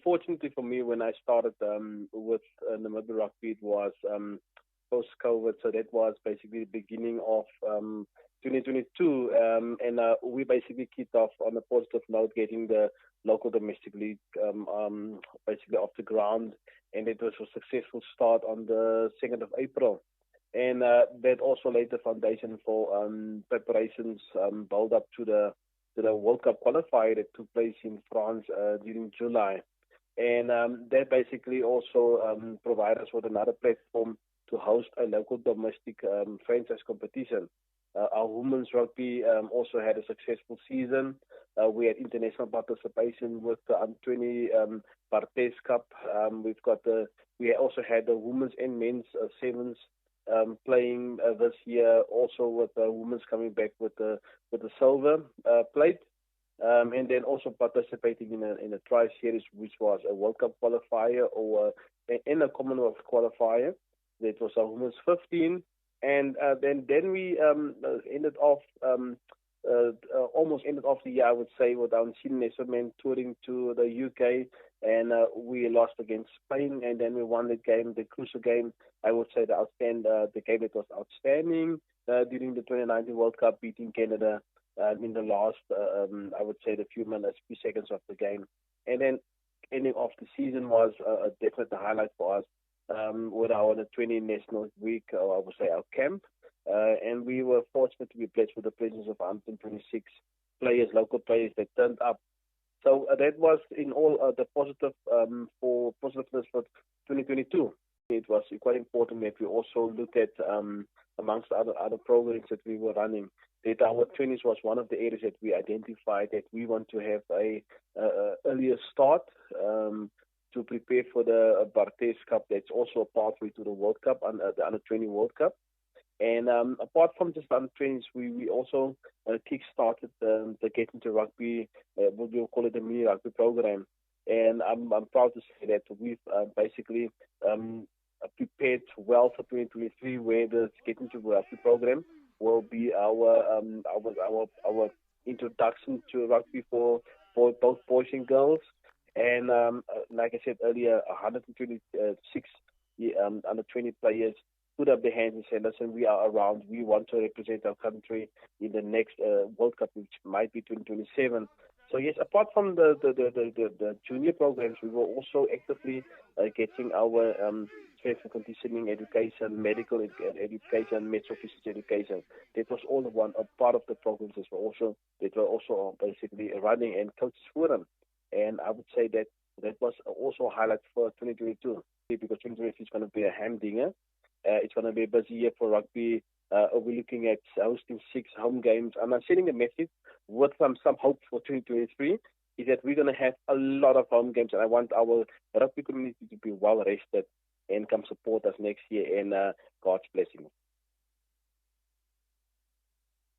unfortunately for me, when I started with Namibian Rugby, it was post-COVID, so that was basically the beginning of 2022, and we basically kicked off on a positive note, getting the local domestic league basically off the ground, and it was a successful start on the 2nd of April. And that also laid the foundation for preparations build up to the World Cup qualifier that took place in France during July. And that basically also provided us with another platform to host a local domestic franchise competition. Our women's rugby also had a successful season. We had international participation with the under-20 Bartes Cup. We also had the women's and men's sevens playing this year, also with the women's coming back with the silver plate, and then also participating in a tri-series, which was a World Cup qualifier or in a Commonwealth qualifier. That was our women's 15, and then we ended off almost ended off the year, I would say, with our senior men touring to the UK, and we lost against Spain, and then we won the game, the crucial game. I would say the game that was outstanding during the 2019 World Cup, beating Canada in the last, I would say, the few seconds of the game. And then ending off the season was a definite highlight for us with our 20 National Week, or I would say our camp. And we were fortunate to be blessed with the presence of 126 players, local players that turned up. So that was in all the positiveness for 2022. It was quite important that we also looked at, amongst other programs that we were running, that our 20s was one of the areas that we identified that we want to have a earlier start to prepare for the Bartes Cup. That's also a pathway to the World Cup, the Under-20 World Cup. And apart from just Under-20s, we also kick-started the Get Into Rugby, what we'll call it the mini rugby program. And I'm proud to say that we've basically prepared well for 2023, where the Get Into Rugby program will be our introduction to rugby for both boys and girls. And like I said earlier, 126 under-20 players put up their hands and said, listen, we are around. We want to represent our country in the next World Cup, which might be 2027. So yes, apart from the junior programs, we were also actively getting our strength and conditioning education, medical education, metro physics education. That was all a part of the programs that were also basically running and coaches forum. And I would say that was also a highlight for 2022, because 2023 is going to be a hamdinger. It's going to be a busy year for rugby. We're looking at hosting 6 home games. And I'm sending a message with some hope for 2023, is that we're going to have a lot of home games. And I want our rugby community to be well rested and come support us next year. And God's blessing.